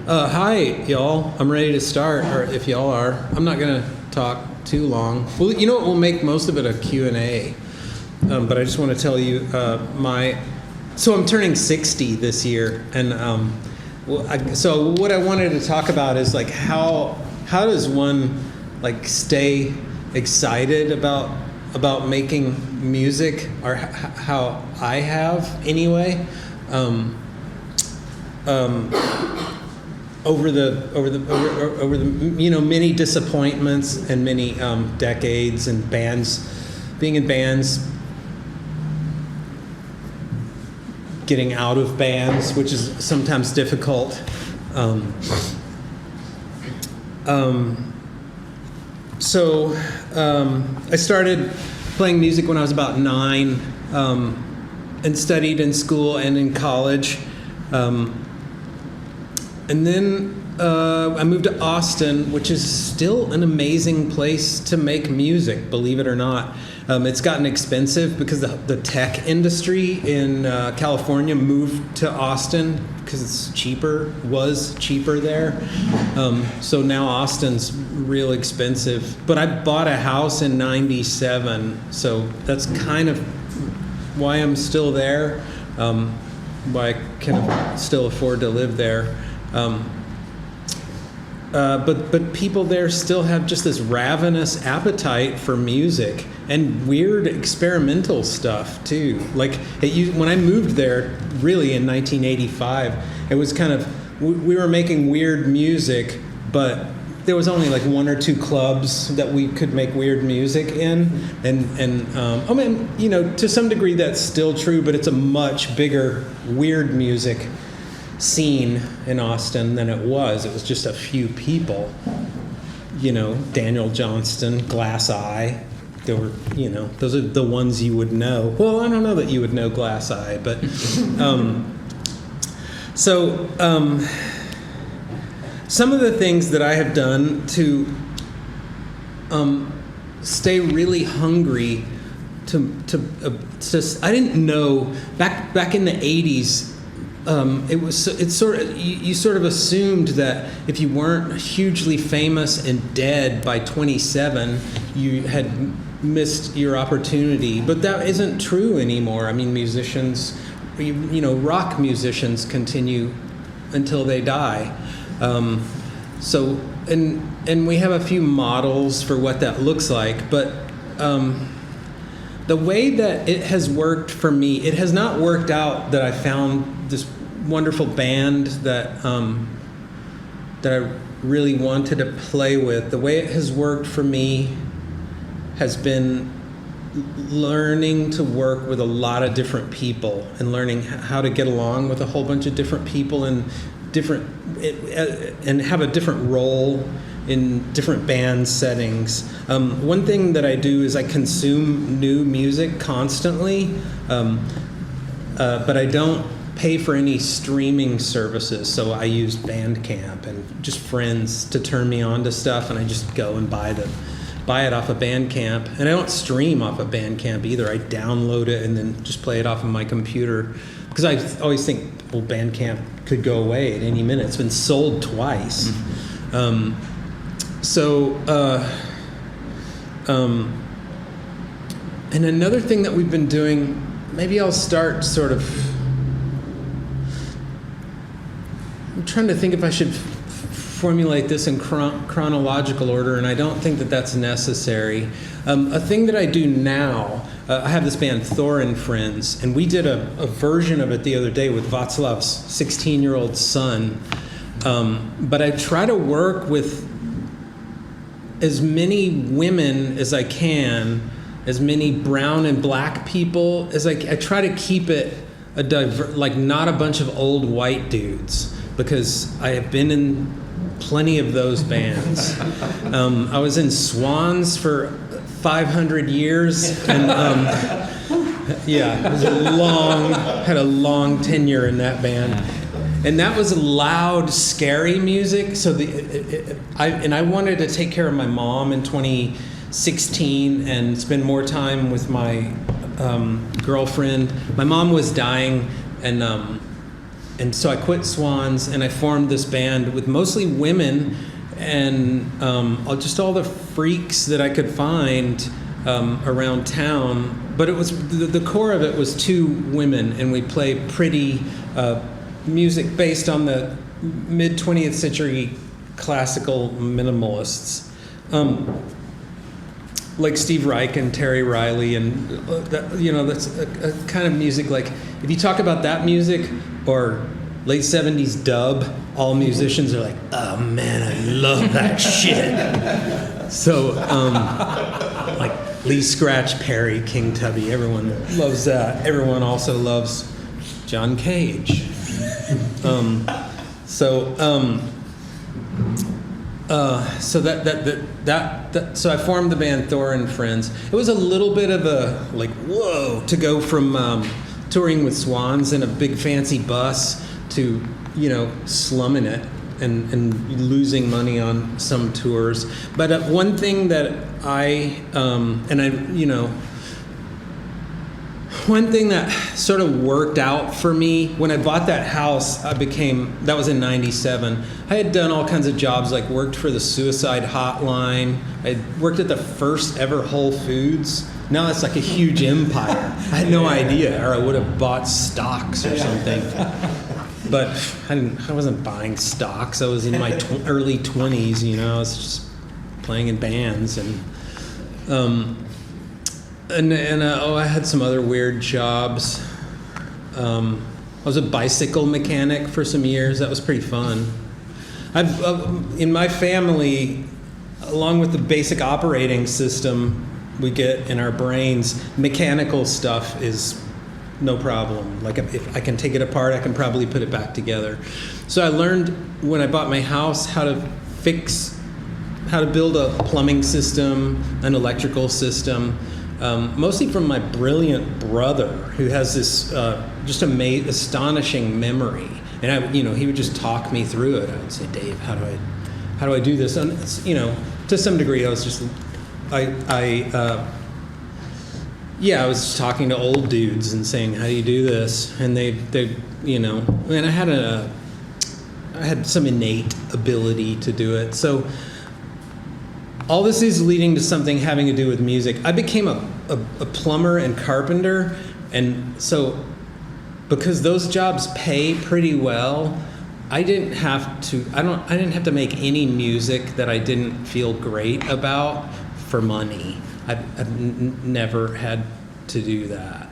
Hi, y'all. I'm ready to start, or if y'all are. I'm not going to talk too long. Well, you know what? We'll make most of it a Q&A. But I just want to tell you So I'm turning 60 this year, and so what I wanted to talk about is like how does one like stay excited about making music, or how I have anyway. Over the many disappointments and many decades and being in bands, getting out of bands, which is sometimes difficult. So I started playing music when I was about 9, and studied in school and in college. And then I moved to Austin, which is still an amazing place to make music, believe it or not. It's gotten expensive because the tech industry in California moved to Austin because it's was cheaper there. So now Austin's real expensive. But I bought a house in '97, so that's kind of why I'm still there, why I can still afford to live there. But people there still have just this ravenous appetite for music and weird experimental stuff too. Like when I moved there, really in 1985, it was kind of we were making weird music, but there was only like 1 or 2 clubs that we could make weird music in, and I mean, to some degree that's still true, but it's a much bigger weird music scene in Austin than it was. It was just a few people, Daniel Johnston, Glass Eye. There were, those are the ones you would know. Well, I don't know that you would know Glass Eye, but some of the things that I have done to stay really hungry to I didn't know back in the 80s. You sort of assumed that if you weren't hugely famous and dead by 27, you had missed your opportunity. But that isn't true anymore. I mean, musicians, rock musicians continue until they die. And we have a few models for what that looks like, but the way that it has worked for me, it has not worked out that I found this wonderful band that I really wanted to play with. The way it has worked for me has been learning to work with a lot of different people and learning how to get along with a whole bunch of different people and have a different role in different band settings. One thing that I do is I consume new music constantly, but I don't pay for any streaming services, so I use Bandcamp and just friends to turn me on to stuff, and I just go and buy it off of Bandcamp. And I don't stream off of Bandcamp either. I download it and then just play it off of my computer, because I always think, well, Bandcamp could go away at any minute. It's been sold twice. And another thing that we've been doing, maybe I'll start sort of, I'm trying to think if I should formulate this in chronological order, and I don't think that that's necessary. A thing that I do now, I have this band Thor Friends, and we did a version of it the other day with Václav's 16-year-old son. But I try to work with as many women as I can, as many brown and black people as I try to keep it not a bunch of old white dudes, because I have been in plenty of those bands. I was in Swans for 500 years, and it was had a long tenure in that band. And that was loud, scary music. So I wanted to take care of my mom in 2016 and spend more time with my girlfriend. My mom was dying, and so I quit Swans and I formed this band with mostly women and just all the freaks that I could find around town. But it was the core of it was two women, and we play pretty music based on the mid 20th century classical minimalists, like Steve Reich and Terry Riley, and that's a kind of music. Like if you talk about that music or late 70s dub, all musicians are like, oh man, I love that shit. So like Lee Scratch Perry, King Tubby, everyone loves that. Everyone also loves John Cage. So I formed the band Thor and Friends. It was a little bit of a like whoa to go from touring with Swans in a big fancy bus to slumming it and losing money on some tours. But one thing that one thing that sort of worked out for me when I bought that house, that was in '97. I had done all kinds of jobs, like worked for the suicide hotline. I worked at the first ever Whole Foods. Now it's like a huge empire. I had no idea, or I would have bought stocks or something. But I wasn't buying stocks. I was in my early 20s, I was just playing in bands and I had some other weird jobs. I was a bicycle mechanic for some years. That was pretty fun. In my family, along with the basic operating system we get in our brains, mechanical stuff is no problem. Like if I can take it apart, I can probably put it back together. So I learned when I bought my house how to build a plumbing system, an electrical system, mostly from my brilliant brother, who has this just astonishing memory. And he would just talk me through it. I would say, Dave, how do I do this? And to some degree, I was just I was talking to old dudes and saying, how do you do this? And they and I had some innate ability to do it. So all this is leading to something having to do with music. I became a plumber and carpenter, and so because those jobs pay pretty well, I didn't have to make any music that I didn't feel great about for money. I've never had to do that.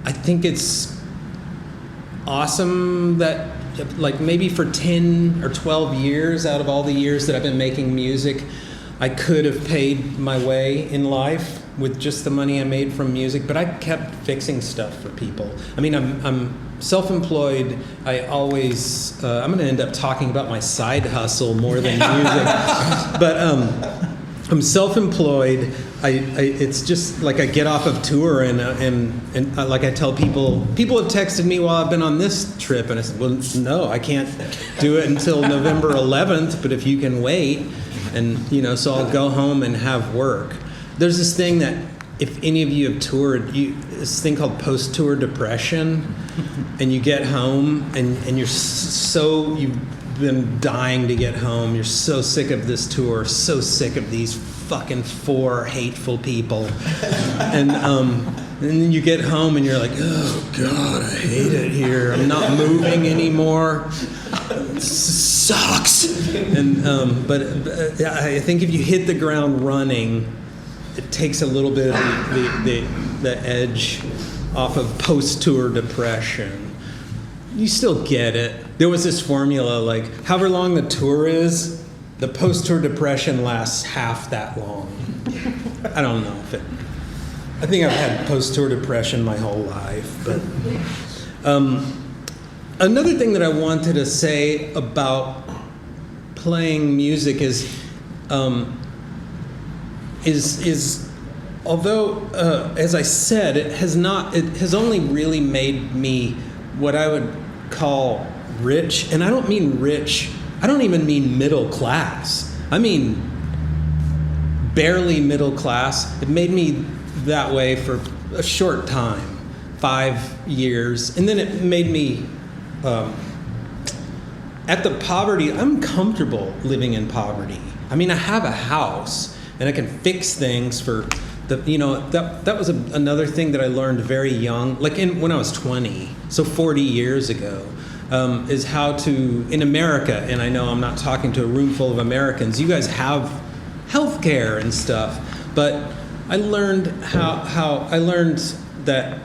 I think it's awesome that like maybe for 10 or 12 years out of all the years that I've been making music, I could have paid my way in life with just the money I made from music, but I kept fixing stuff for people. I mean, I'm self-employed. I'm going to end up talking about my side hustle more than music, but I'm self-employed. It's just like I get off of tour and like I tell people have texted me while I've been on this trip, and I said, well, no, I can't do it until November 11th, but if you can wait, and so I'll go home and have work. There's this thing that if any of you have toured, this thing called post-tour depression, and you get home and you've been dying to get home. You're so sick of this tour, so sick of these fucking 4 hateful people, and then you get home and you're like, oh God, I hate it here. I'm not moving anymore. This sucks. And but I think if you hit the ground running, it takes a little bit of the edge off of post-tour depression. You still get it. There was this formula, like however long the tour is, the post-tour depression lasts half that long. I don't know if I think I've had post-tour depression my whole life. But another thing that I wanted to say about playing music is although as I said, it has only really made me what I would call rich, and I don't mean rich. I don't even mean middle class. I mean barely middle class. It made me that way for a short time. 5 years, and then it made me at the poverty. I'm comfortable living in poverty. I mean, I have a house, and I can fix things for the, that was another thing that I learned very young, like when I was 20, so 40 years ago, is how to, in America, and I know I'm not talking to a room full of Americans, you guys have health care and stuff, but I learned how I learned that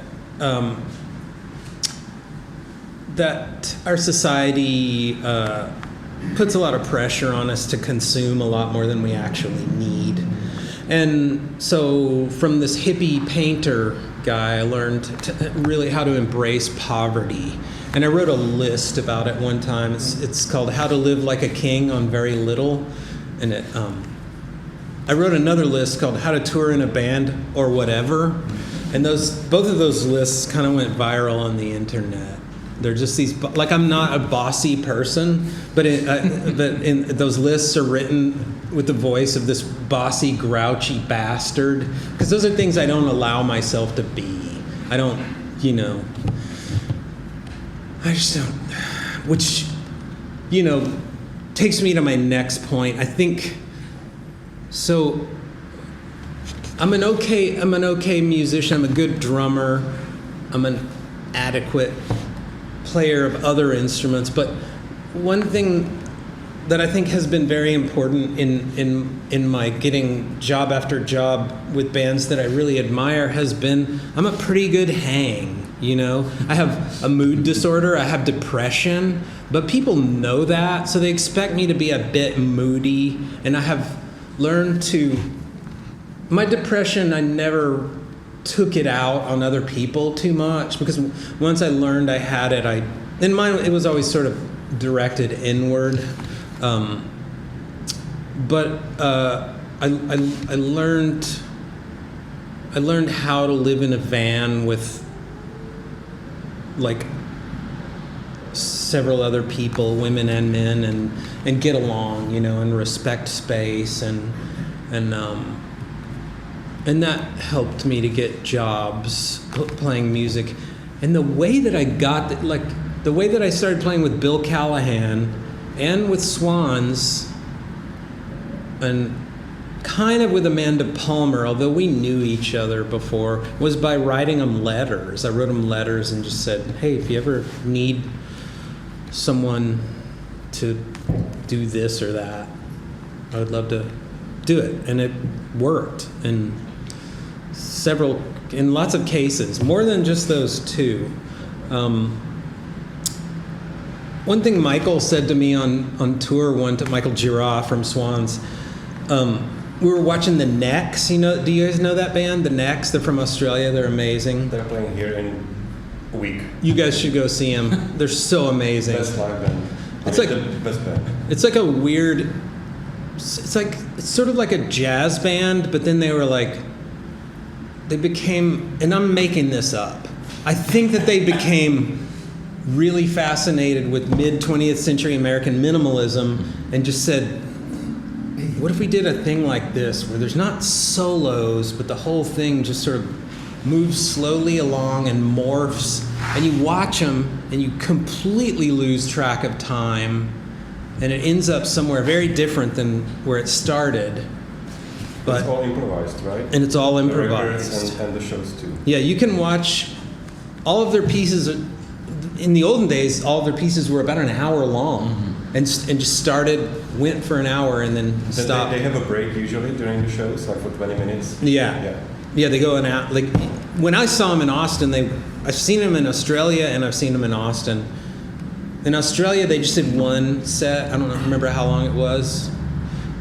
that our society puts a lot of pressure on us to consume a lot more than we actually need. And so from this hippie painter guy, I learned really how to embrace poverty. And I wrote a list about it one time. It's called How to Live Like a King on Very Little. And I wrote another list called How to Tour in a Band or Whatever. And both of those lists kind of went viral on the internet. They're just these, like, I'm not a bossy person, but those lists are written with the voice of this bossy, grouchy bastard. Because those are things I don't allow myself to be. I don't, I just don't. Which, takes me to my next point. I think, so I'm an okay musician. I'm a good drummer. I'm an adequate player of other instruments, but one thing that I think has been very important in my getting job after job with bands that I really admire has been I'm a pretty good hang. I have a mood disorder, I have depression, but people know that, so they expect me to be a bit moody, and I have learned my depression, I never took it out on other people too much, because once I learned I had it, in mine it was always sort of directed inward, but I learned how to live in a van with like several other people, women and men, and get along, and respect space, and that helped me to get jobs playing music. And the way that I got, the way that I started playing with Billem Callahanem and with Swans, and kind of with Amanda Palmer, although we knew each other before, was by writing them letters. I wrote them letters and just said, hey, if you ever need someone to do this or that, I would love to do it. And it worked in lots of cases, more than just those two. One thing Michael said to me on tour one time, Michael Girard from Swans, we were watching the Necks. Do you guys know that band, the Necks? They're from Australia. They're amazing. They're playing here in a week. You guys should go see them. They're so amazing. Best live band. It's like the best band. It's like a weird. It's sort of like a jazz band, but then they became, and I'm making this up, I think that they became really fascinated with mid-20th century American minimalism and just said, what if we did a thing like this where there's not solos, but the whole thing just sort of moves slowly along and morphs, and you watch them and you completely lose track of time, and it ends up somewhere very different than where it started. But it's all improvised, right? And it's all The improvised. records and the shows too. Yeah, you can watch all of their pieces. In the olden days, all of their pieces were about an hour long, and just went for an hour, and then stopped. They have a break usually during the shows, like for 20 minutes. Yeah, they go out. Like when I saw them in Austin, I've seen them in Australia and I've seen them in Austin. In Australia, they just did one set. I don't remember how long it was.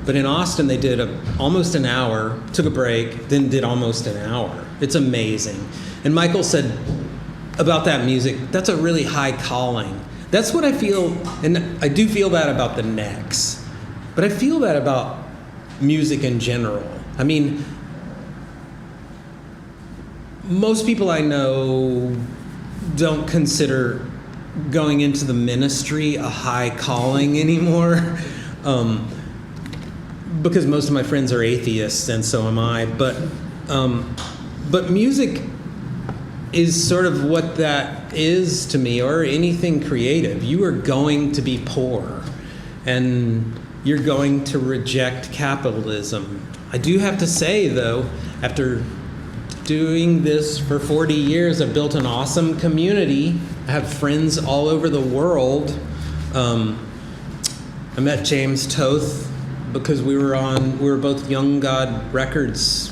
But in Austin, they did almost an hour, took a break, then did almost an hour. It's amazing. And Michael said about that music, that's a really high calling. That's what I feel, and I do feel that about the Necks. But I feel that about music in general. I mean, most people I know don't consider going into the ministry a high calling anymore. Because most of my friends are atheists, and so am I. But music is sort of what that is to me, or anything creative. You are going to be poor, and you're going to reject capitalism. I do have to say, though, after doing this for 40 years, I've built an awesome community. I have friends all over the world. I met James Toth because we were both Young God Records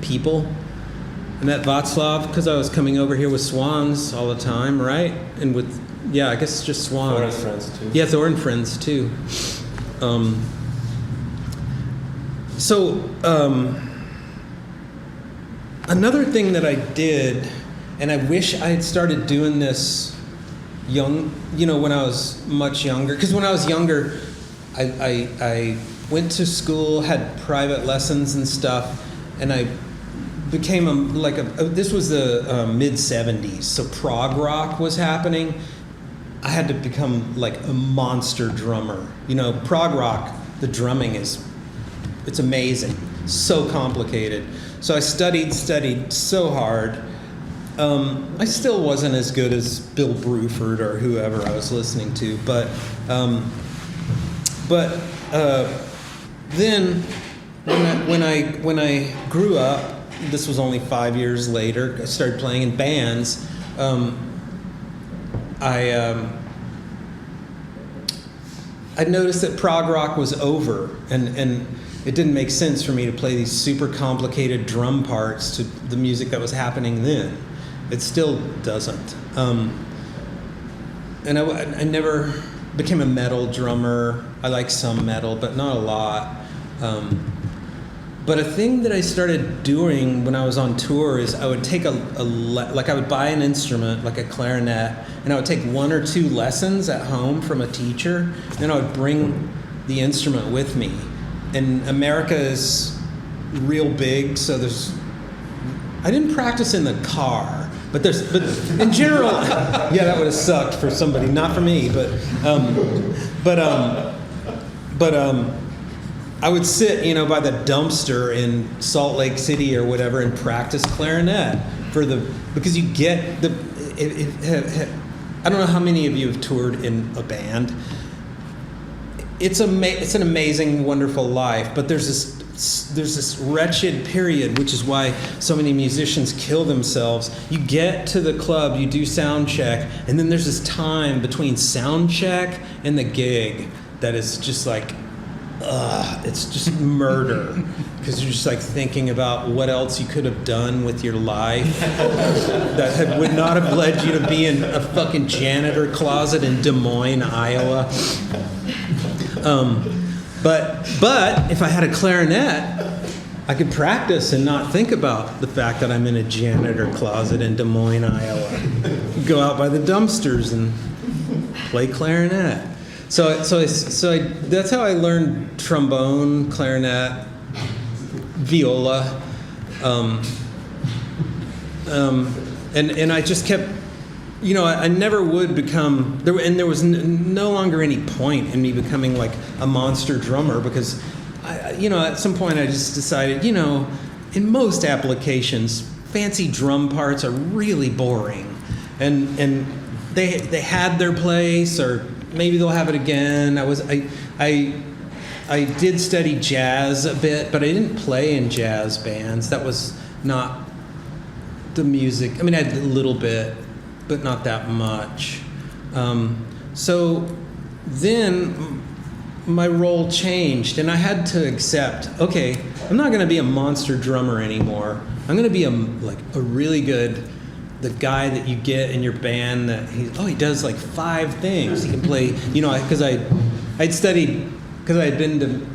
people. I met Václav because I was coming over here with Swans all the time, right? And with, I guess just Swans. Thor and Friends too. Yeah, Thor and Friends too. Another thing that I did, and I wish I had started doing this when I was much younger. Because when I was younger, I went to school, had private lessons and stuff, and I became this was the mid-'70s, so prog rock was happening. I had to become like a monster drummer. Prog rock, the drumming it's amazing, so complicated. So I studied so hard. I still wasn't as good as Bill Bruford or whoever I was listening to, but then when I grew up, this was only 5 years later, I started playing in bands. I noticed that prog rock was over, and it didn't make sense for me to play these super complicated drum parts to the music that was happening then. It still doesn't. And I never became a metal drummer. I like some metal, but not a lot. But a thing that I started doing when I was on tour is I would take I would buy an instrument, like a clarinet, and I would take 1 or 2 lessons at home from a teacher, and I would bring the instrument with me. And America is real big, so I didn't practice in the car, but in general, that would have sucked for somebody, not for me, but I would sit, by the dumpster in Salt Lake City or whatever and practice clarinet because you get I don't know how many of you have toured in a band. It's an amazing, wonderful life, but there's this wretched period, which is why so many musicians kill themselves. You get to the club, you do sound check, and then there's this time between sound check and the gig that is just like, it's just murder, because you're just like thinking about what else you could have done with your life that would not have led you to be in a fucking janitor closet in Des Moines, Iowa. But if I had a clarinet, I could practice and not think about the fact that I'm in a janitor closet in Des Moines, Iowa. Go out by the dumpsters and play clarinet. So that's how I learned trombone, clarinet, viola, and I just kept, I never would become there was no longer any point in me becoming like a monster drummer, because at some point I just decided, in most applications, fancy drum parts are really boring, and they had their place, or maybe they'll have it again. I did study jazz a bit, but I didn't play in jazz bands. That was not the music. I mean, I had a little bit, but not that much. So then my role changed, and I had to accept, okay, I'm not going to be a monster drummer anymore. I'm going to be a really good, the guy that you get in your band that he does like 5 things. He can play, because I'd studied, because I had been to,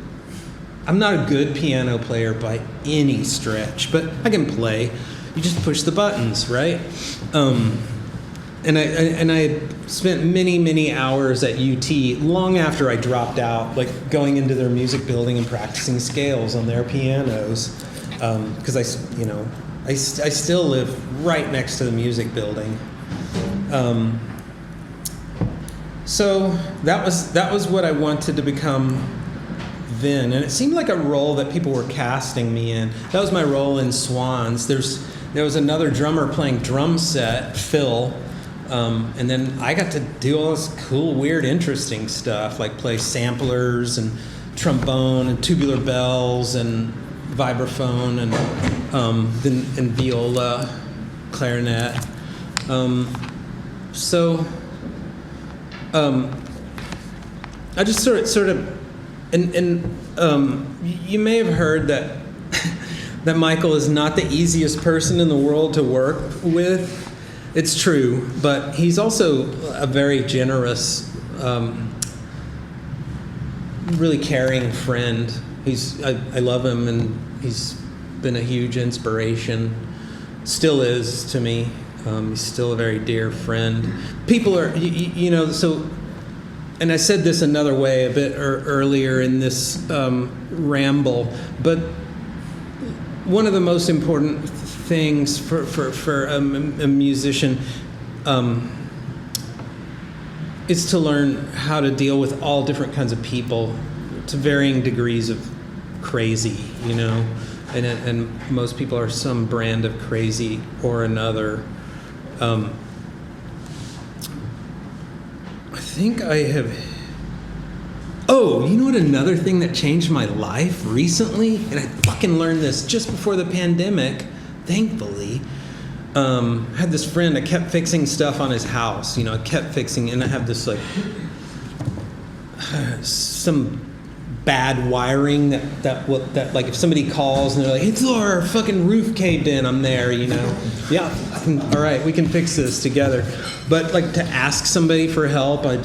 I'm not a good piano player by any stretch, but I can play. You just push the buttons, right? And I spent many hours at UT long after I dropped out, like going into their music building and practicing scales on their pianos, because I still live right next to the music building. So that was what I wanted to become then, and it seemed like a role that people were casting me in. That was my role in Swans. There's there was another drummer playing drum set, Phil, and then I got to do all this cool, weird, interesting stuff, like play samplers and trombone and tubular bells and vibraphone and viola, clarinet. I just sort of, you may have heard that that Michael is not the easiest person in the world to work with. It's true, but he's also a very generous, really caring friend. I love him, and he's been a huge inspiration. Still is to me. He's still a very dear friend. People are, so. And I said this another way a bit earlier in this ramble, but one of the most important things for a musician is to learn how to deal with all different kinds of people to varying degrees of crazy, and most people are some brand of crazy or another. I think I have. Oh, you know what? Another thing that changed my life recently, and I fucking learned this just before the pandemic, thankfully. I had this friend. I kept fixing stuff on his house. I kept fixing, and I have this some bad wiring that like if somebody calls and they're like, "Hey Thor, our fucking roof caved in," I'm there. Yeah, all right, we can fix this together. But like to ask somebody for help, I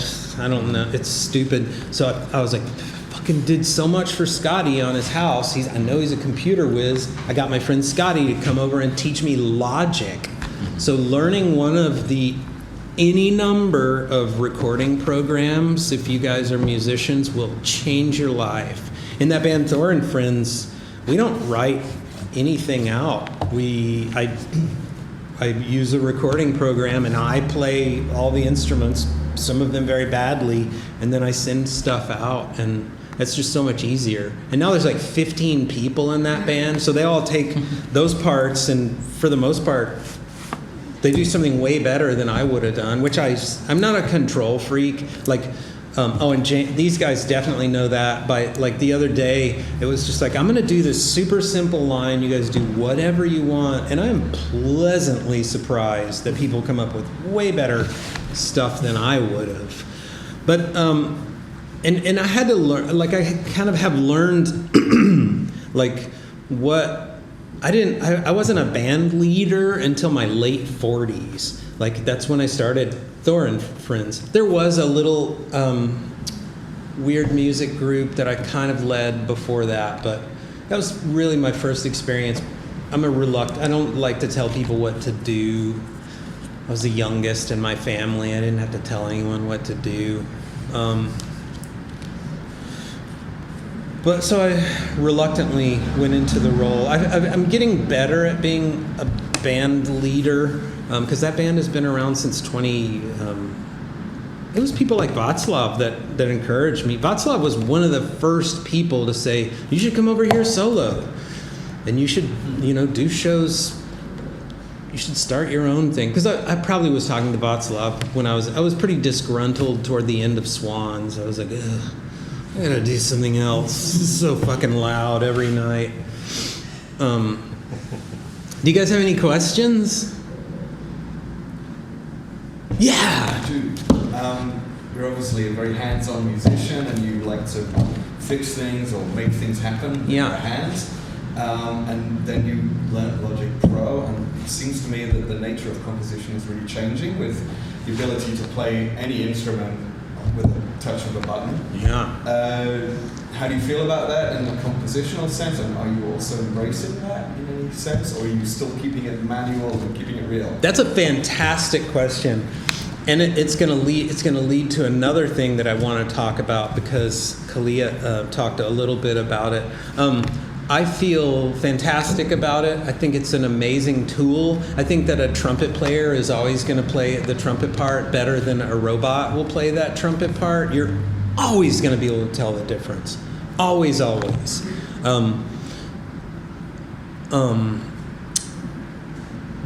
don't know. It's stupid. So I was like, fucking did so much for Scotty on his house. I know he's a computer whiz. I got my friend Scotty to come over and teach me Logic. So learning one of any number of recording programs, if you guys are musicians, will change your life. In that band Thor Friends, we don't write anything out. I use a recording program and I play all the instruments, some of them very badly, and then I send stuff out, and it's just so much easier. And now there's like 15 people in that band, so they all take those parts, and for the most part, they do something way better than I would have done, which I'm not a control freak. These guys definitely know that. Like the other day, it was just like, I'm going to do this super simple line. You guys do whatever you want. And I'm pleasantly surprised that people come up with way better stuff than I would have. But, and I had to learn, like I kind of have learned, I wasn't a band leader until my late 40s. Like that's when I started Thor Friends. There was a little weird music group that I kind of led before that, but that was really my first experience. I don't like to tell people what to do. I was the youngest in my family. I didn't have to tell anyone what to do. But so I reluctantly went into the role. I'm getting better at being a band leader because that band has been around since it was people like Václav that encouraged me. Václav was one of the first people to say, you should come over here solo. And you should, do shows. You should start your own thing. Because I probably was talking to Václav when I was pretty disgruntled toward the end of Swans. I was like, ugh. I gotta do something else. This is so fucking loud every night. Do you guys have any questions? Yeah. You're obviously a very hands-on musician, and you like to fix things or make things happen with your hands. And then you learned Logic Pro, and it seems to me that the nature of composition is really changing with the ability to play any instrument with a touch of a button. Yeah. How do you feel about that in the compositional sense, and are you also embracing that in any sense, or are you still keeping it manual and keeping it real? That's a fantastic question, and it's going to lead to another thing that I want to talk about because Kalia talked a little bit about it. I feel fantastic about it. I think it's an amazing tool. I think that a trumpet player is always going to play the trumpet part better than a robot will play that trumpet part. You're always going to be able to tell the difference. Always, always.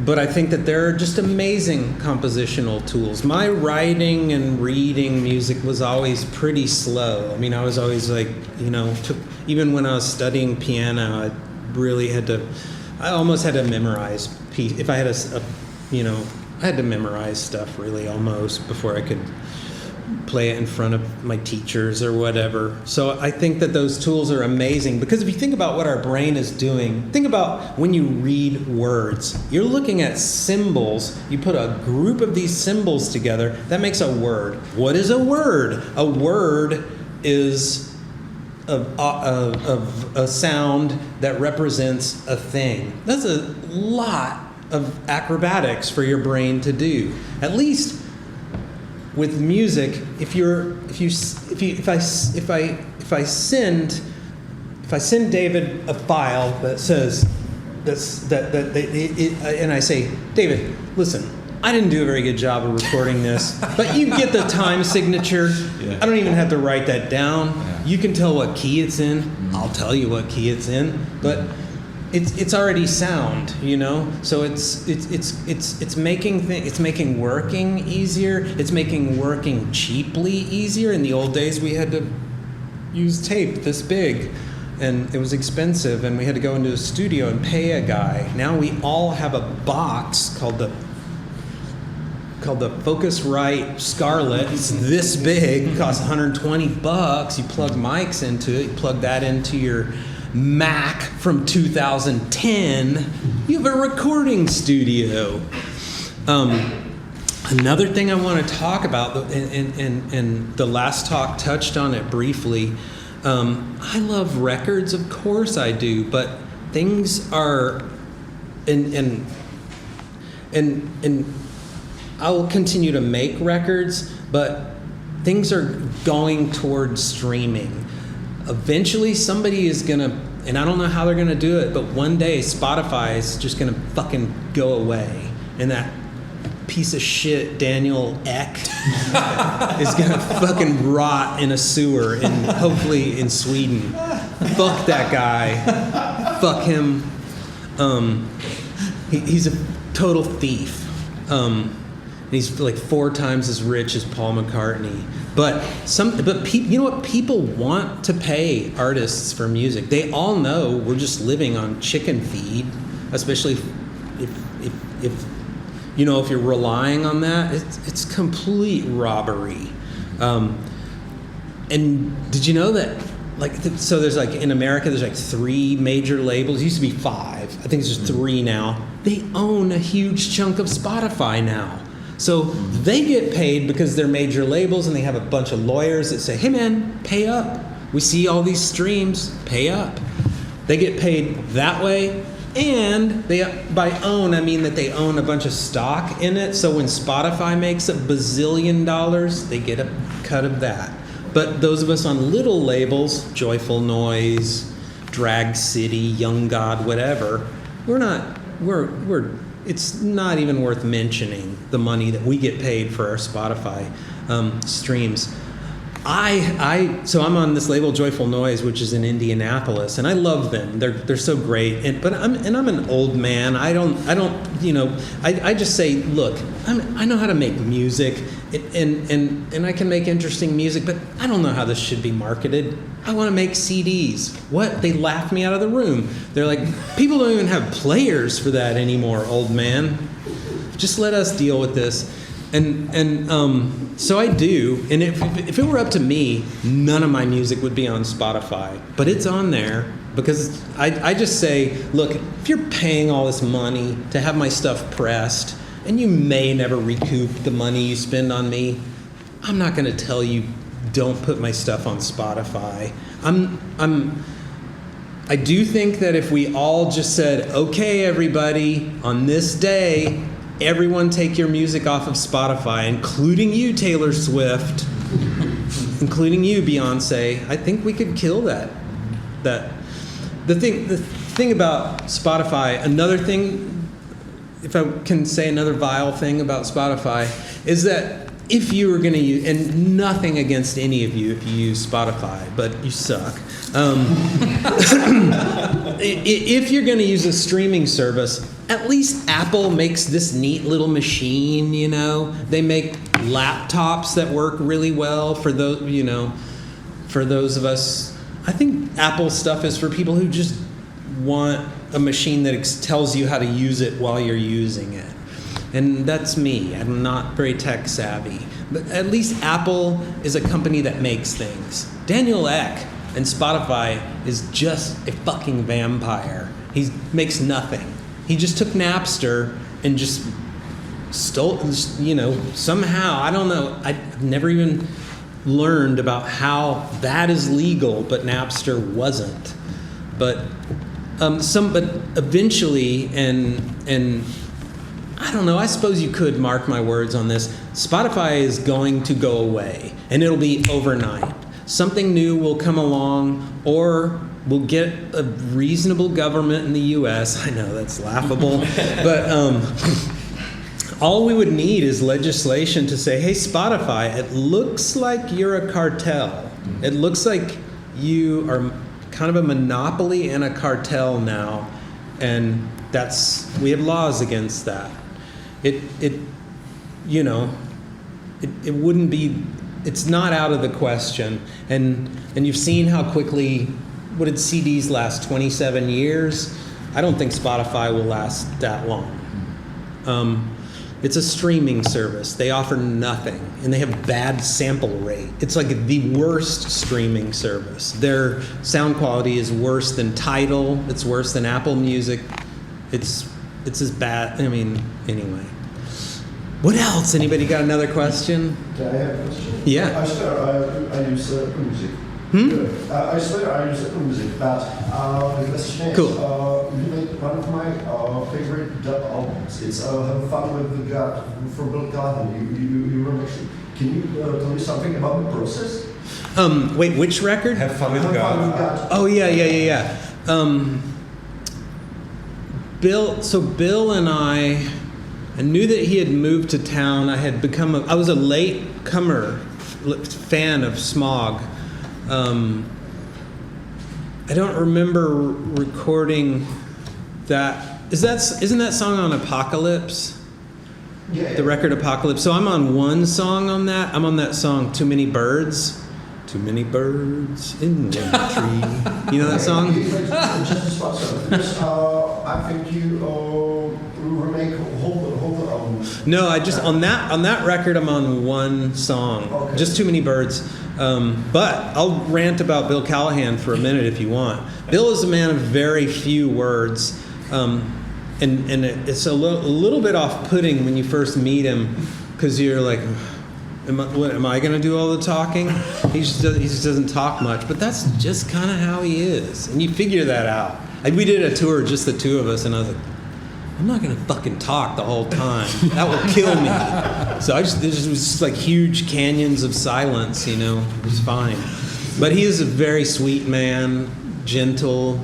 But I think that there are just amazing compositional tools. My writing and reading music was always pretty slow. I mean, I was always like, even when I was studying piano, I almost had to memorize. If I had I had to memorize stuff really almost before I could play it in front of my teachers or whatever. So I think that those tools are amazing because if you think about what our brain is doing, think about when you read words. You're looking at symbols. You put a group of these symbols together. That makes a word. What is a word? A word is a sound that represents a thing. That's a lot of acrobatics for your brain to do. At least with music, if I send David a file that says and I say, David, listen, I didn't do a very good job of recording this, but you get the time signature. Yeah. I don't even have to write that down. Yeah. You can tell what key it's in. Mm-hmm. I'll tell you what key it's in, but it's already sound, So it's making working easier. It's making working cheaply easier. In the old days, we had to use tape this big, and it was expensive, and we had to go into a studio and pay a guy. Now we all have a box called the Focusrite Scarlett. It's this big, it costs $120. You plug mics into it, you plug that into your Mac from 2010, you have a recording studio. Another thing I want to talk about, and the last talk touched on it briefly, I love records, of course I do, but things are, and I'll continue to make records, but things are going towards streaming. Eventually somebody is going to, and I don't know how they're going to do it, but one day Spotify is just going to fucking go away. And that piece of shit Daniel Ek is going to fucking rot in a sewer, and hopefully in Sweden. Fuck that guy. Fuck him. He's a total thief. He's like 4 times as rich as Paul McCartney. But you know what? People want to pay artists for music. They all know we're just living on chicken feed, especially if you're relying on that. It's complete robbery. And did you know that? So there's in America there's 3 major labels. It used to be 5. I think it's just 3 now. They own a huge chunk of Spotify now. So they get paid because they're major labels, and they have a bunch of lawyers that say, hey man, pay up. We see all these streams, pay up. They get paid that way, and by own, I mean that they own a bunch of stock in it. So when Spotify makes $1 bazillion, they get a cut of that. But those of us on little labels, Joyful Noise, Drag City, Young God, whatever, it's not even worth mentioning the money that we get paid for our Spotify streams. So I'm on this label Joyful Noise, which is in Indianapolis, and I love them. They're so great. But I'm an old man. I just say, look, I know how to make music, and I can make interesting music, but I don't know how this should be marketed. I want to make CDs. What? They laugh me out of the room. They're like, people don't even have players for that anymore, old man. Just let us deal with this. And so I do. And if it were up to me, none of my music would be on Spotify. But it's on there because I just say, look, if you're paying all this money to have my stuff pressed, and you may never recoup the money you spend on me, I'm not going to tell you don't put my stuff on Spotify. I do think that if we all just said, okay, everybody, on this day, everyone take your music off of Spotify, including you, Taylor Swift, including you, Beyonce, I think we could kill that. The thing about Spotify, another thing, if I can say another vile thing about Spotify, is that if you were going to use, and nothing against any of you if you use Spotify, but you suck. if you're going to use a streaming service, at least Apple makes this neat little machine, you know. They make laptops that work really well for those, you know, for those of us. I think Apple stuff is for people who just want a machine that tells you how to use it while you're using it. And that's me. I'm not very tech savvy. But at least Apple is a company that makes things. Daniel Ek and Spotify is just a fucking vampire. He makes nothing. He just took Napster and just stole, you know, somehow, I don't know, I've never even learned about how that is legal, but Napster wasn't. But but eventually, and I don't know, I suppose you could mark my words on this, Spotify is going to go away, and it'll be overnight. Something new will come along, or we'll get a reasonable government in the U.S. I know that's laughable, but all we would need is legislation to say, hey, Spotify, it looks like you're a cartel. It looks like you are kind of a monopoly and a cartel now, and we have laws against that. It wouldn't be, it's not out of the question. And you've seen how quickly, what did CDs last, 27 years? I don't think Spotify will last that long. It's a streaming service. They offer nothing, and they have bad sample rate. It's like the worst streaming service. Their sound quality is worse than Tidal. It's worse than Apple Music. It's as bad. I mean, anyway. What else? Anybody got another question? Can I have a question? Yeah. I use music. I swear I use music, but the question is, Cool. You made one of my favorite dub albums. It's Have Fun with the God from Billem Callahanem. You remix it. Can you tell me something about the process? Wait, which record? Have fun with Have Fun with God. God. Oh, yeah. Bill and I knew that he had moved to town. I was a late comer fan of Smog. I don't remember recording that. Isn't that song on Apocalypse? Yeah. The record Apocalypse. So I'm on one song on that. I'm on that song, Too Many Birds. Too many birds in one tree. You know that song? Just a spot, because I think you remake whole album. No, I just on that record I'm on one song. Okay. Just Too Many Birds. But I'll rant about Bill Callahan for a minute if you want. Bill is a man of very few words, and it's a little bit off-putting when you first meet him, because you're like, am I going to do all the talking? He just doesn't talk much, but that's just kind of how he is, and you figure that out. Like, we did a tour, just the two of us, and I was like, I'm not going to fucking talk the whole time. That will kill me. So there was just like huge canyons of silence, you know. It was fine. But he is a very sweet man, gentle,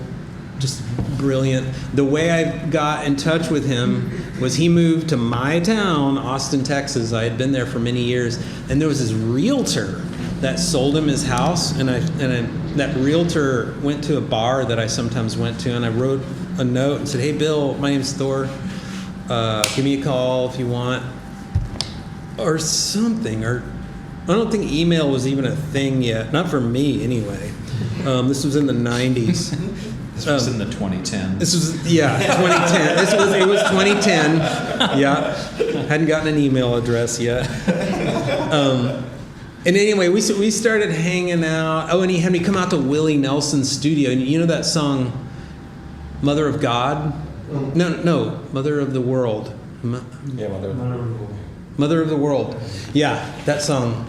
just brilliant. The way I got in touch with him was he moved to my town, Austin, Texas. I had been there for many years. And there was this realtor that sold him his house. And that realtor went to a bar that I sometimes went to, and I wrote a note and said, hey, Bill, my name's Thor. Give me a call if you want. Or something. Or I don't think email was even a thing yet. Not for me, anyway. This was in the 90s. This was in the 2010s. This was, 2010. It was 2010. Yeah. Hadn't gotten an email address yet. And anyway, we started hanging out. Oh, and he had me come out to Willie Nelson's studio. And you know that song, Mother of God? No, Mother of the World. Yeah, Mother of the World. Yeah, that song.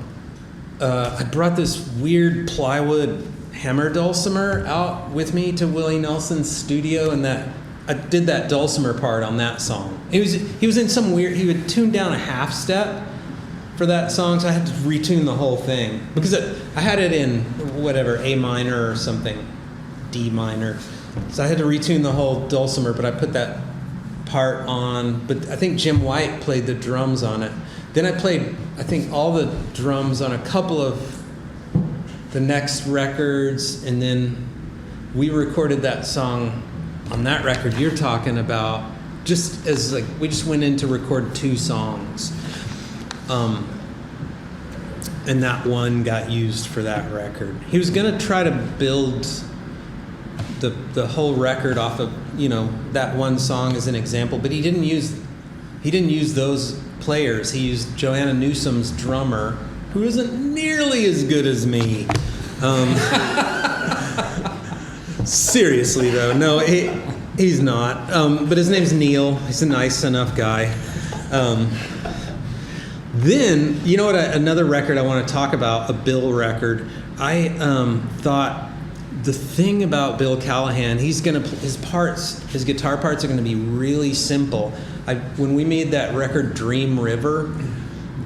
I brought this weird plywood hammer dulcimer out with me to Willie Nelson's studio, and I did that dulcimer part on that song. He was in some weird. He would tune down a half step for that song, so I had to retune the whole thing because I had it in whatever A minor or something, D minor. So I had to retune the whole dulcimer, but I put that part on. But I think Jim White played the drums on it. Then I played, I think, all the drums on a couple of the next records, and then we recorded that song on that record, you're talking about just as like we just went in to record 2 songs, and that one got used for that record. He was gonna try to build the whole record off of that one song as an example, but he didn't use those players. He used Joanna Newsom's drummer, who isn't nearly as good as me. Seriously though, no, he's not. But his name's Neil. He's a nice enough guy. Then, you know what? Another record I want to talk about, a Bill record. I thought the thing about Bill Callahan, his guitar parts are going to be really simple. When we made that record, Dream River.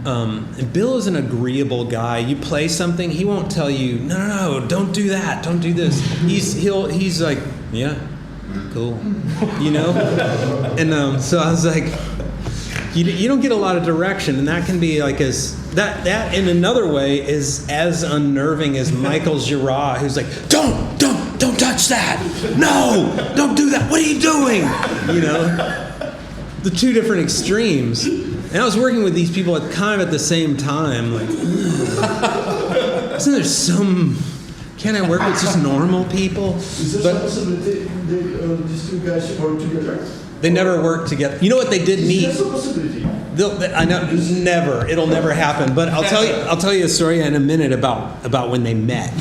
And Bill is an agreeable guy. You play something, he won't tell you, no, don't do that, don't do this. He's like, yeah, cool, And so I was like, you don't get a lot of direction, and that can be like that in another way is as unnerving as Michael Girard, who's like, don't touch that, no, don't do that. What are you doing? The 2 different extremes. And I was working with these people kind of at the same time, like, isn't there can't I work with just normal people? Is there some possibility these 2 guys work together? They never worked together. You know what they did meet? Is there some possibility? I know, never. It'll never happen. But I'll tell you a story in a minute about when they met.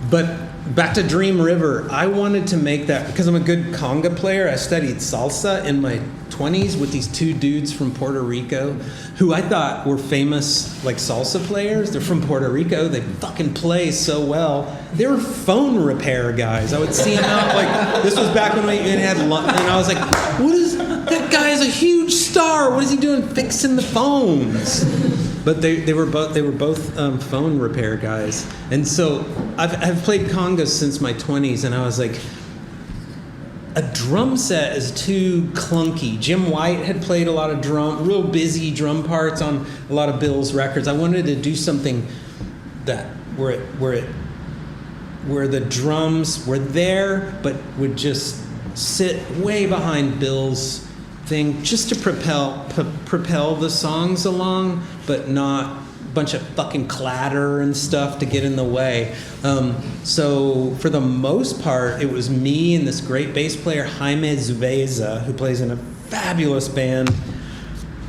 But back to Dream River, I wanted to make that because I'm a good conga player. I studied salsa in my 20s with these 2 dudes from Puerto Rico who I thought were famous like salsa players. They're from Puerto Rico. They fucking play so well. They were phone repair guys. I would see them out like, this was back when we had lunch, and I was like, that guy is a huge star. What is he doing fixing the phones? But they were both phone repair guys. And so I've played congas since my 20s, and I was like, a drum set is too clunky. Jim White had played a lot of real busy drum parts on a lot of Bill's records. I wanted to do something that where the drums were there, but would just sit way behind Bill's thing, just to propel the songs along, but not a bunch of fucking clatter and stuff to get in the way. So for the most part, it was me and this great bass player, Jaime Zuveza, who plays in a fabulous band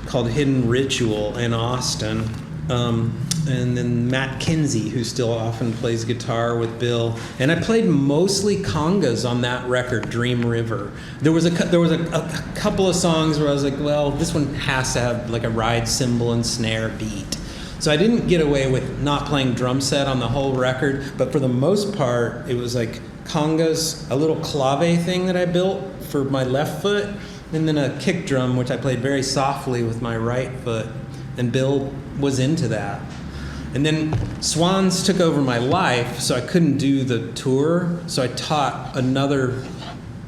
called Hidden Ritual in Austin. And then Matt Kinsey, who still often plays guitar with Bill. And I played mostly congas on that record, Dream River. There was a couple of songs where I was like, well, this one has to have like a ride cymbal and snare beat. So I didn't get away with not playing drum set on the whole record, but for the most part, it was like congas, a little clave thing that I built for my left foot, and then a kick drum, which I played very softly with my right foot. And Bill was into that. And then Swans took over my life, so I couldn't do the tour. So I taught another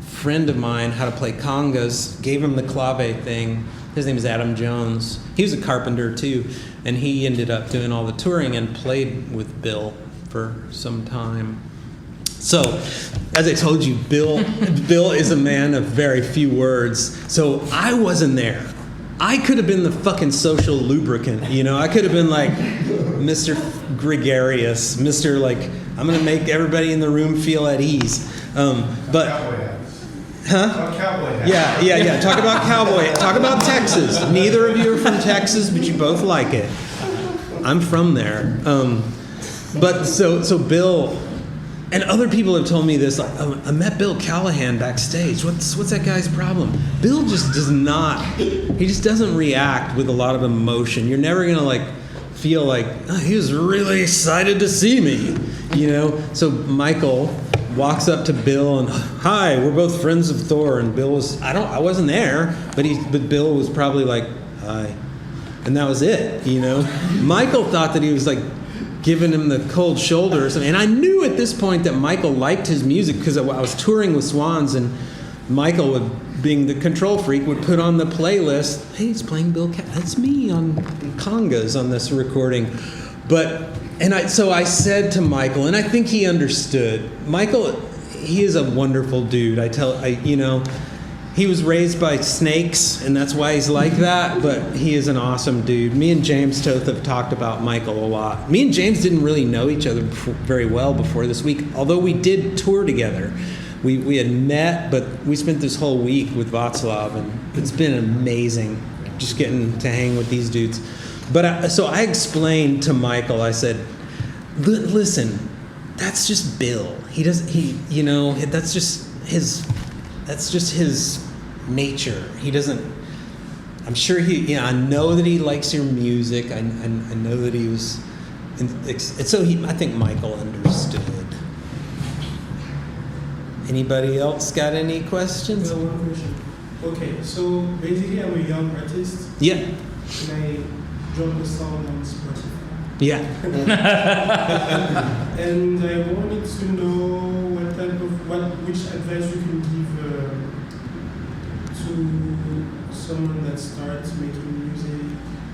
friend of mine how to play congas, gave him the clave thing. His name is Adam Jones. He was a carpenter too, and he ended up doing all the touring and played with Bill for some time. So, as I told you, Bill is a man of very few words. So I wasn't there. I could have been the fucking social lubricant, I could have been like Mr. Gregarious, Mr. like, I'm going to make everybody in the room feel at ease. But, huh? Cowboy hats. Yeah. Talk about cowboy. Talk about Texas. Neither of you are from Texas, but you both like it. I'm from there. But so Bill, and other people have told me this, like, I met Bill Callahan backstage. What's that guy's problem? Bill just he just doesn't react with a lot of emotion. You're never going to like feel like, he was really excited to see me, So Michael walks up to Bill and, hi, we're both friends of Thor. And Bill was, I wasn't there, but Bill was probably like, hi. And that was it, Michael thought that he was like, giving him the cold shoulder or something. And I knew at this point that Michael liked his music because I was touring with Swans, and Michael, being the control freak, would put on the playlist, hey, he's playing Bill that's me on congas on this recording. So I said to Michael, and I think he understood, Michael, he is a wonderful dude. He was raised by snakes, and that's why he's like that, but he is an awesome dude. Me and James Toth have talked about Michael a lot. Me and James didn't really know each other very well before this week, although we did tour together. We had met, but we spent this whole week with Václav, and it's been amazing just getting to hang with these dudes. But so I explained to Michael, I said, listen, that's just Bill. That's just his nature. He doesn't, I'm sure I know that he likes your music. I know that he was, I think Michael understood. Anybody else got any questions? Well, one question. Okay, so basically I'm a young artist. Yeah. And I drop a song on Spotify. Yeah. And I wanted to know which advice you can give to someone that starts making music,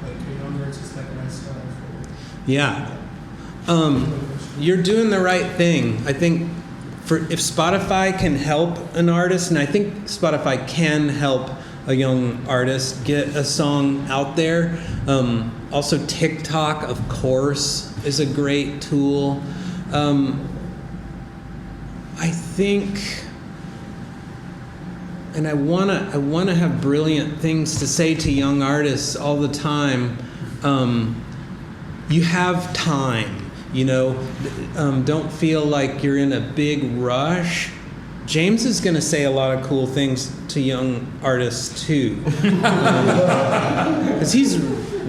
like a young artist like myself. Yeah. You're doing the right thing. I think if Spotify can help an artist, and I think Spotify can help a young artist get a song out there. Also, TikTok, of course, is a great tool. I think, and I wanna have brilliant things to say to young artists all the time. You have time. Don't feel like you're in a big rush. James is going to say a lot of cool things to young artists too, because he's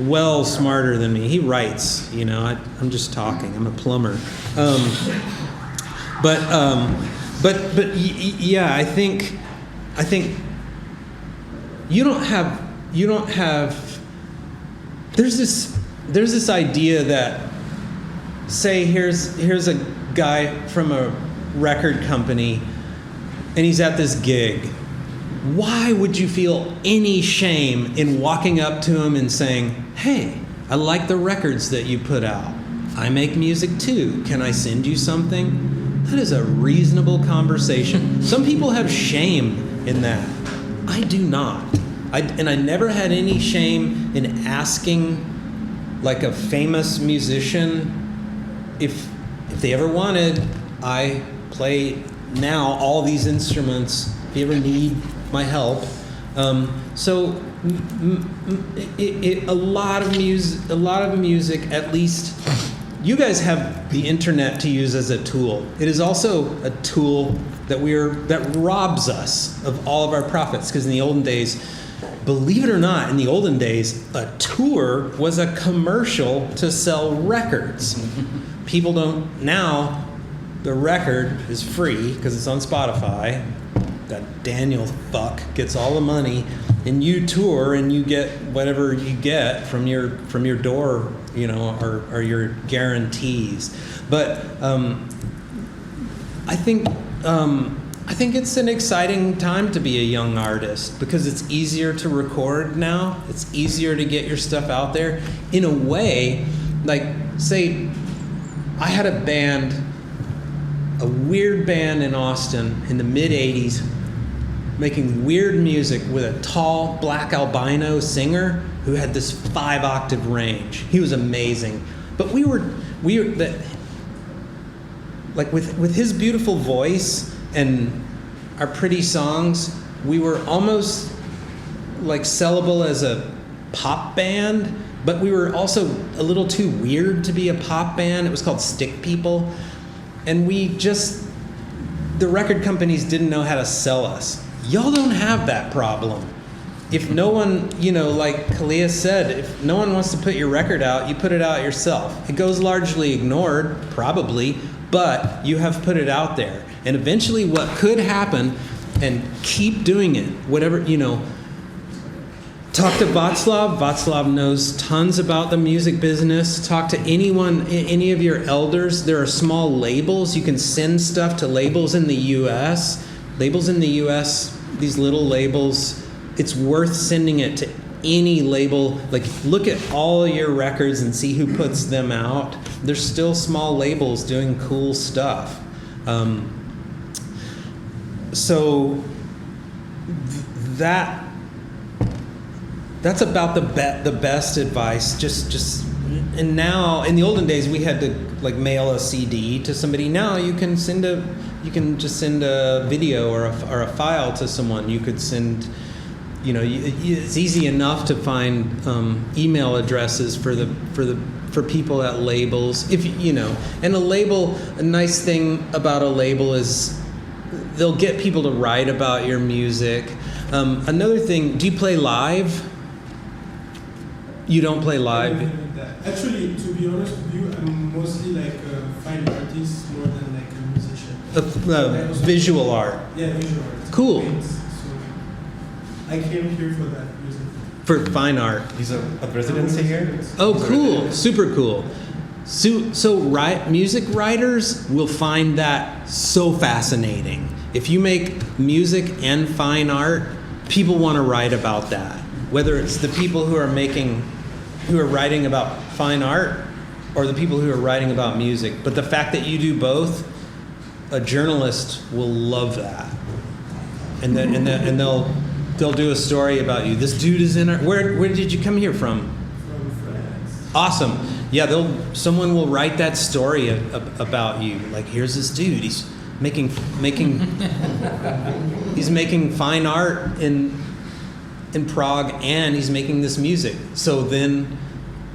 well smarter than me. He writes, I'm just talking. I'm a plumber. Yeah, I think you don't have. There's this idea that, say here's a guy from a record company and he's at this gig. Why would you feel any shame in walking up to him and saying, "Hey, I like the records that you put out. I make music too. Can I send you something?" That is a reasonable conversation. Some people have shame in that. I do not. I never had any shame in asking, like, a famous musician if they ever wanted. I play now all these instruments. If you ever need my help, a lot of music. At least you guys have the internet to use as a tool. It is also a tool that robs us of all of our profits. Because in the olden days, believe it or not, in the olden days, a tour was a commercial to sell records. People don't now. The record is free because it's on Spotify. That Daniel fuck gets all the money, and you tour and you get whatever you get from your door, or your guarantees. But I think it's an exciting time to be a young artist because it's easier to record now. It's easier to get your stuff out there. In a way, like, say, I had a weird band in Austin in the mid-'80s making weird music with a tall black albino singer who had this 5-octave range. He was amazing. But we were with his beautiful voice and our pretty songs, we were almost like sellable as a pop band, but we were also a little too weird to be a pop band. It was called Stick People. And the record companies didn't know how to sell us. Y'all don't have that problem. If no one, like Kalia said, if no one wants to put your record out, you put it out yourself. It goes largely ignored, probably, but you have put it out there. And eventually what could happen, and keep doing it, whatever, talk to Václav. Václav knows tons about the music business. Talk to anyone, any of your elders. There are small labels. You can send stuff to labels in the U.S. Labels in the U.S., these little labels, it's worth sending it to any label. Like, look at all your records and see who puts them out. There's still small labels doing cool stuff. so that's about the best advice. Just and now in the olden days we had to like mail a CD to somebody. Now you can just send a video or a file to someone. You could send, it's easy enough to find email addresses for people at labels. And a nice thing about a label is they'll get people to write about your music. Another thing, do you play live? You don't play live? Actually, to be honest with you, I'm mostly like a fine artist more than like a musician. Visual art. Yeah, visual art. Cool. So I came here for that reason. For fine art. He's a residency here? Oh, cool. Super cool. So music writers will find that so fascinating. If you make music and fine art, people want to write about that. Whether it's the people who are writing about fine art or the people who are writing about music. But the fact that you do both, a journalist will love that. And they'll do a story about you. This dude is in our, where did you come here from? From France. Awesome. Yeah, someone will write that story about you. Like, here's this dude. He's making he's making fine art in Prague, and he's making this music. So then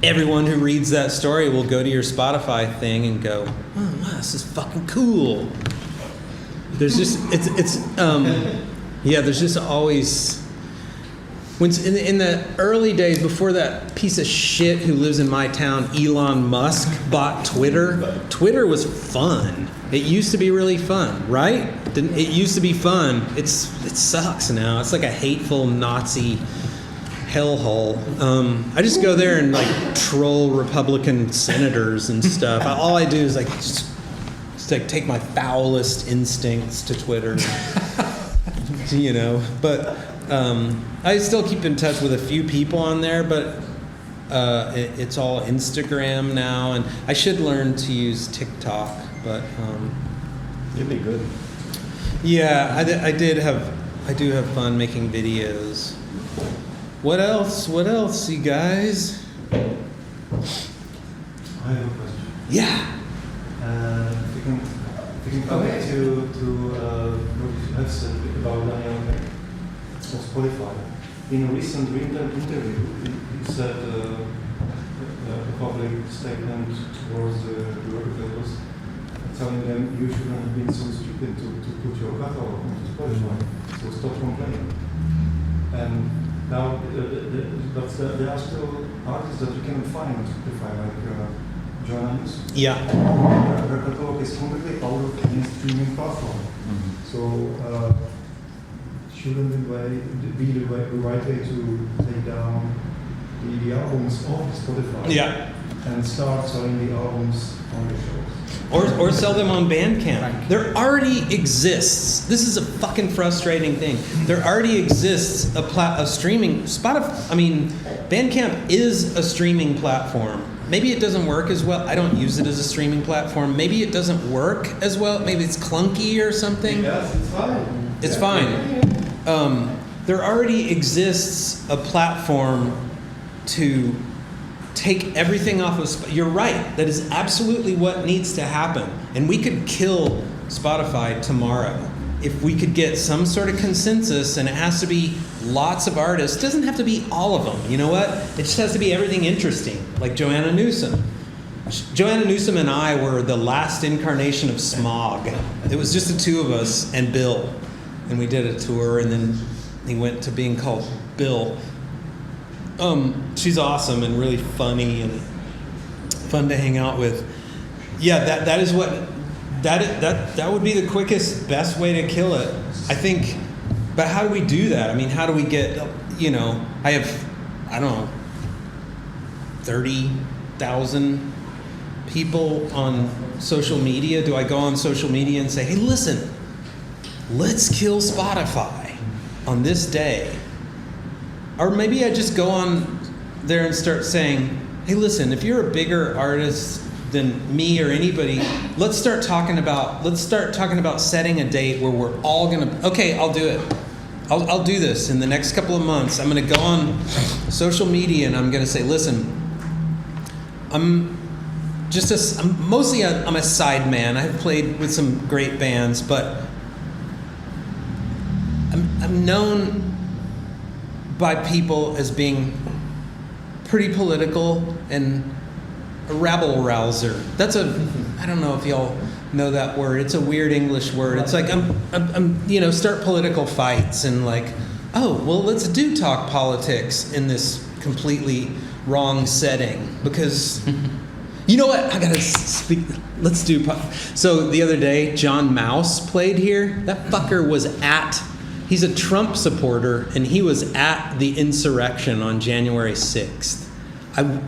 everyone who reads that story will go to your Spotify thing and go, oh, wow, this is fucking cool. There's just there's just always, when in the early days before that piece of shit who lives in my town, Elon Musk, bought Twitter was fun. It used to be really fun, right? It used to be fun. It sucks now. It's like a hateful Nazi hellhole. I just go there and like troll Republican senators and stuff. All I do is like just like take my foulest instincts to Twitter. But I still keep in touch with a few people on there, but it's all Instagram now, and I should learn to use TikTok, but You'd be good. yeah, I do have fun making videos. What else, you guys? I have a question. Yeah. If you can come back to what you have said about Daniel Beck of Spotify. In a recent interview, you said a public statement towards the record labels, telling them you shouldn't have been so stupid to put your catalog onto Spotify, so stop complaining. And now, but there are still artists that you cannot find on Spotify, like Joanna Newsom. Yeah. Her catalog is completely out of any streaming platform. Mm-hmm. So shouldn't be the right way to take down the albums off Spotify? Yeah. And start selling the albums on the shows. Or sell them on Bandcamp. There already exists. This is a fucking frustrating thing. There already exists a streaming Bandcamp is a streaming platform. Maybe it doesn't work as well. I don't use it as a streaming platform. Maybe it doesn't work as well. Maybe it's clunky or something. Yes, it's fine. It's fine. There already exists a platform to take everything off of you're right. That is absolutely what needs to happen. And we could kill Spotify tomorrow if we could get some sort of consensus, and it has to be lots of artists. It doesn't have to be all of them. You know what? It just has to be everything interesting, like Joanna Newsom. Joanna Newsom and I were the last incarnation of Smog. It was just the two of us and Bill. And we did a tour, and then he went to being called Bill. She's awesome and really funny and fun to hang out with. Yeah, that is what that would be the quickest, best way to kill it, I think. But how do we do that? I mean, how do we get? I have 30,000 people on social media. Do I go on social media and say, hey, listen, let's kill Spotify on this day? Or maybe I just go on there and start saying, hey, listen, if you're a bigger artist than me or anybody. Let's start talking about setting a date where we're all gonna. Okay, I'll do it. I'll do this in the next couple of months. I'm gonna go on social media and I'm gonna say, listen, I'm mostly a side man. I've played with some great bands, but I'm known by people as being pretty political and a rabble-rouser. That's I don't know if y'all know that word. It's a weird English word. It's like I'm start political fights and like, oh, well, let's talk politics in this completely wrong setting because you know what? I gotta speak. Let's do. So the other day, John Mouse played here. That fucker was he's a Trump supporter, and he was at the insurrection on January 6th.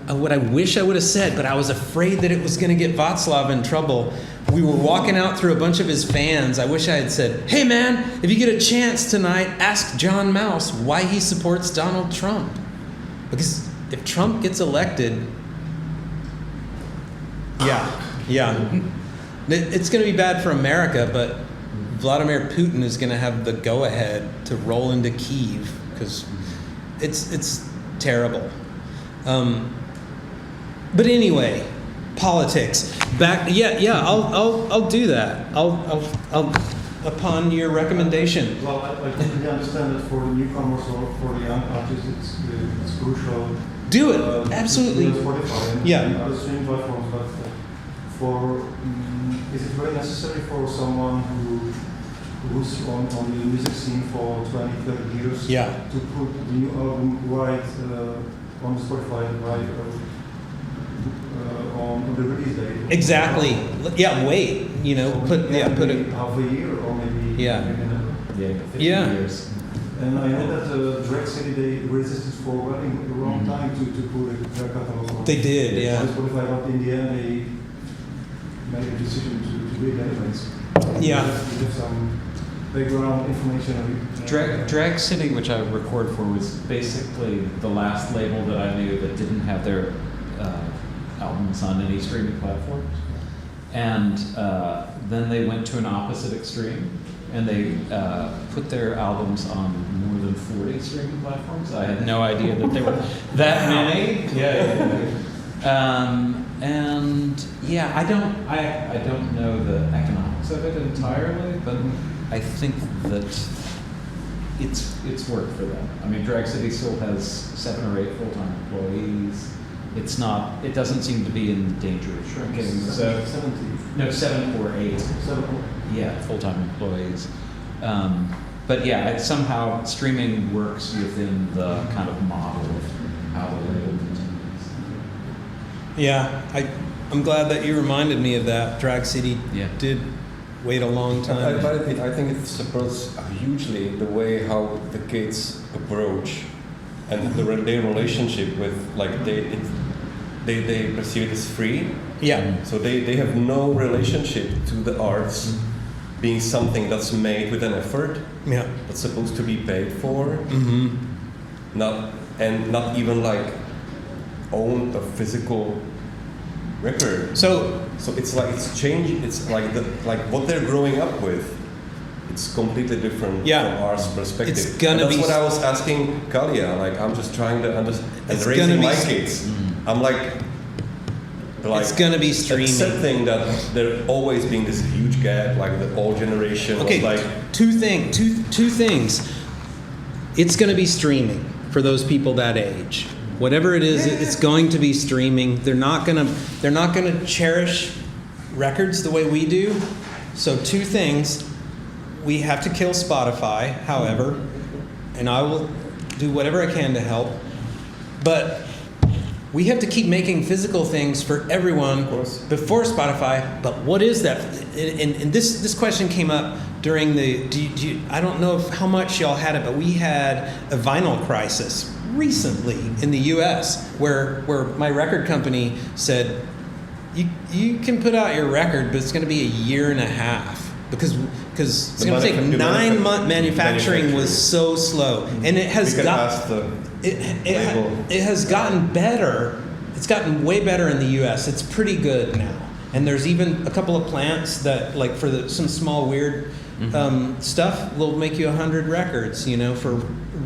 What I wish I would have said, but I was afraid that it was going to get Václav in trouble. We were walking out through a bunch of his fans. I wish I had said, hey man, if you get a chance tonight, ask John Mouse why he supports Donald Trump. Because if Trump gets elected, yeah, it's going to be bad for America, but Vladimir Putin is going to have the go-ahead to roll into Kyiv because it's terrible. But anyway, politics. I'll do that. I'll upon your recommendation. Well, I completely understand that for the newcomers or for the young artists, it's crucial. Do it, absolutely. Spotify and other streaming platforms, but is it very necessary for someone who's on the music scene for 20, 30 years to put the new album right on Spotify, right on the release date? Exactly. Yeah, wait. Put it half a year or maybe 50 years. And I know that Drag City, they resisted for a long time to put their catalog on. They did, on Spotify, but in the end they made a decision to do it anyways. Yeah. To give some background information. Drag City, which I record for, was basically the last label that I knew that didn't have their albums on any streaming platforms. And then they went to an opposite extreme, and they put their albums on more than 40 streaming platforms. I had no idea that there were that many. I don't know the economics of it entirely, but I think that it's worked for them. I mean, Drag City still has 7 or 8 full-time employees. It doesn't seem to be in danger of shrinking. 7 or 8. Full-time employees. Somehow streaming works within the kind of model of how the label continues. Yeah, I'm glad that you reminded me of that. Drag City did wait a long time. I think it supports hugely the way how the kids approach and their relationship with, like, they perceive it as free. Yeah. So they have no relationship to the arts being something that's made with an effort. Yeah. That's supposed to be paid for. Mm-hmm. Not even like own a physical record. So it's like it's changing. It's like what they're growing up with. It's completely different from our perspective. It's gonna that's what I was asking Kalia. Like, I'm just trying to understand. And raising my kids, I'm like it's gonna be streaming. Accepting that there always being this huge gap, like the old generation. Okay, was like two things. It's gonna be streaming for those people that age. Whatever it is, it's going to be streaming. They're not gonna cherish records the way we do. So 2 things. We have to kill Spotify, however, and I will do whatever I can to help. But we have to keep making physical things for everyone before Spotify. But what is that? And this question came up during the. I don't know how much y'all had it, but we had a vinyl crisis recently in the U.S. where my record company said, you can put out your record, but it's going to be a year and a half because it's going to take 9 months. Manufacturing was so slow, and it has gotten better, it's gotten way better in the U.S. It's pretty good now. And there's even a couple of plants that, like for some small weird stuff, will make you 100 records, you know, for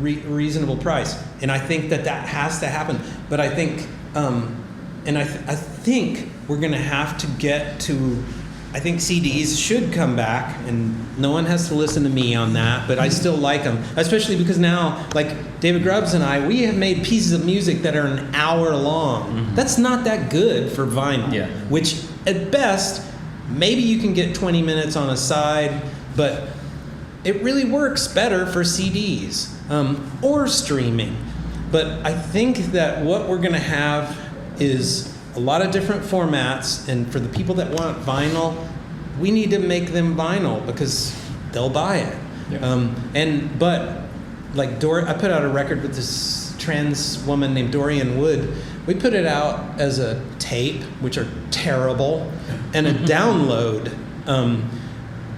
reasonable price. And I think that has to happen. But I think, I think we're going to have to get to. I think CDs should come back, and no one has to listen to me on that, but I still like them, especially because now, like David Grubbs and I, we have made pieces of music that are an hour long. That's not that good for vinyl, which at best, maybe you can get 20 minutes on a side, but it really works better for CDs or streaming. But I think that what we're going to have is a lot of different formats, and for the people that want vinyl, we need to make them vinyl because they'll buy it. But like I put out a record with this trans woman named Dorian Wood. We put it out as a tape, which are terrible, and a download.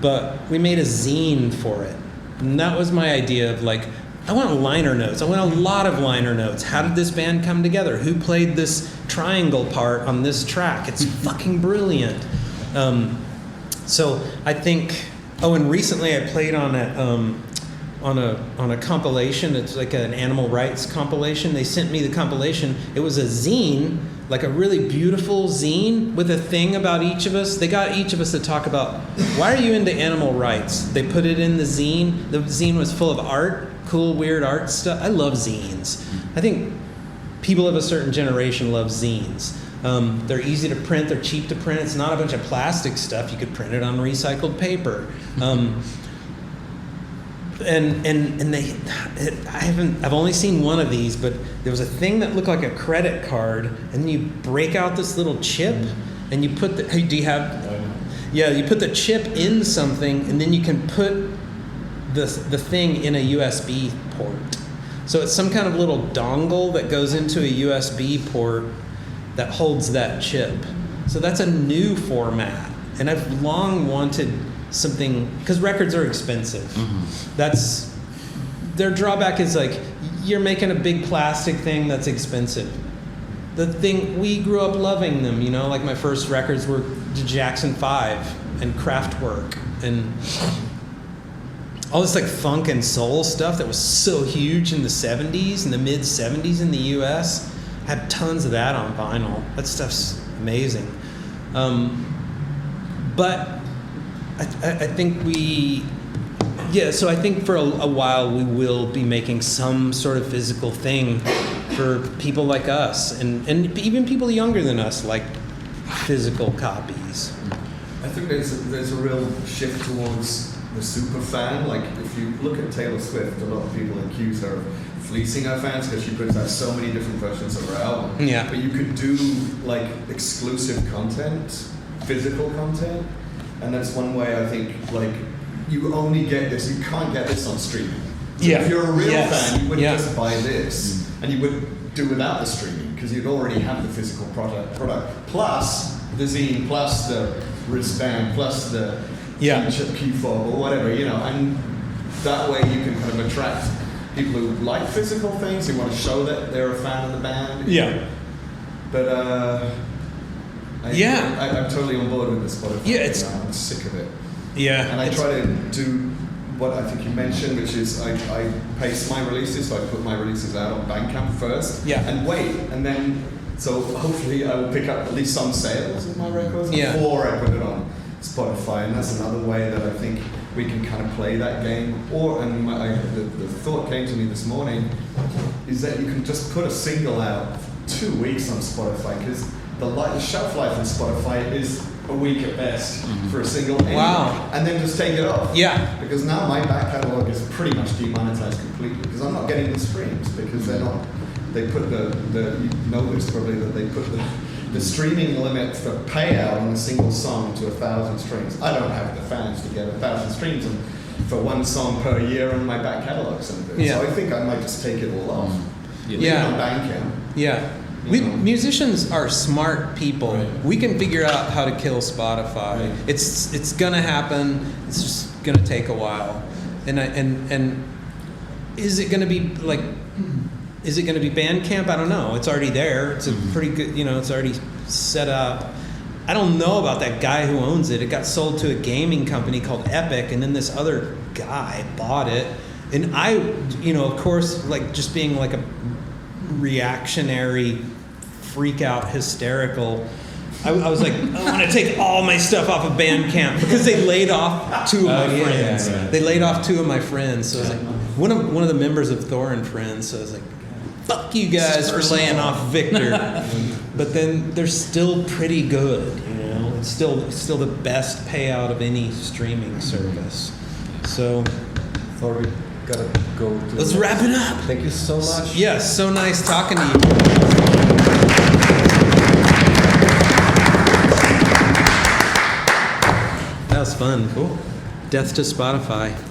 But we made a zine for it, and that was my idea of like, I want liner notes. I want a lot of liner notes. How did this band come together? Who played this triangle part on this track? It's fucking brilliant. So I think. Oh, and recently I played on a compilation. It's like an animal rights compilation. They sent me the compilation. It was a zine, like a really beautiful zine with a thing about each of us. They got each of us to talk about, why are you into animal rights? They put it in the zine. The zine was full of art. Cool, weird art stuff. I love zines. I think people of a certain generation love zines. They're easy to print. They're cheap to print. It's not a bunch of plastic stuff. You could print it on recycled paper. I've only seen one of these, but there was a thing that looked like a credit card, and then you break out this little chip, and you put the. Do you have? Yeah, you put the chip in something, and then you can put the thing in a USB port. So it's some kind of little dongle that goes into a USB port that holds that chip. So that's a new format. And I've long wanted something, because records are expensive. That's, their drawback is like, you're making a big plastic thing that's expensive. The thing, we grew up loving them, you know, like my first records were the Jackson 5 and Kraftwerk and all this like funk and soul stuff that was so huge in the 70s, in the mid 70s in the US. I had tons of that on vinyl. That stuff's amazing. But I think so I think for a while we will be making some sort of physical thing for people like us, and even people younger than us like physical copies. I think there's a real shift towards the super fan. Like if you look at Taylor Swift, a lot of people accuse her of fleecing her fans because she puts out so many different versions of her album. Yeah. But you could do like exclusive content, physical content, and that's one way I think like you only get this. You can't get this on streaming. So if you're a real fan, you wouldn't just buy this, and you would do without the streaming because you'd already have the physical product plus the zine, plus the wristband, plus the key fob or whatever, you know, and that way you can kind of attract people who like physical things, who want to show that they're a fan of the band. Yeah. But I'm totally on board with the Spotify. Yeah, I'm sick of it. Yeah. And I try to do what I think you mentioned, which is I pace my releases, so I put my releases out on Bandcamp first, and wait, and then so hopefully I will pick up at least some sales of my records before I put it on Spotify, and that's another way that I think we can kind of play that game. The thought came to me this morning is that you can just put a single out 2 weeks on Spotify, because the shelf life on Spotify is a week at best for a single anyway. Wow. And then just take it off. Yeah. Because now my back catalogue is pretty much demonetized completely because I'm not getting the streams because they're not. They put you noticed probably that they put the streaming limit for payout on a single song to 1,000 streams. I don't have the fans to get 1,000 streams for one song per year on my back catalogue. So I think I might just take it all off. On Bandcamp. Yeah. Musicians are smart people. Right. We can figure out how to kill Spotify. Right. It's gonna happen. It's just gonna take a while. And is it gonna be like Is it going to be Bandcamp? I don't know. It's already there. It's a pretty good, it's already set up. I don't know about that guy who owns it. It got sold to a gaming company called Epic, and then this other guy bought it. And I, of course, like just being like a reactionary, freak out, hysterical, I was like, I want to take all my stuff off of Bandcamp because they laid off 2 of my friends. Yeah. They laid off 2 of my friends. So I was like, one of the members of Thor and Friends. So I was like, fuck you guys for laying off Victor. But then they're still pretty good. It's still the best payout of any streaming service. So, Thor, we gotta go. Let's wrap it up. Thank you so much. Yes, so nice talking to you. That was fun. Cool. Death to Spotify.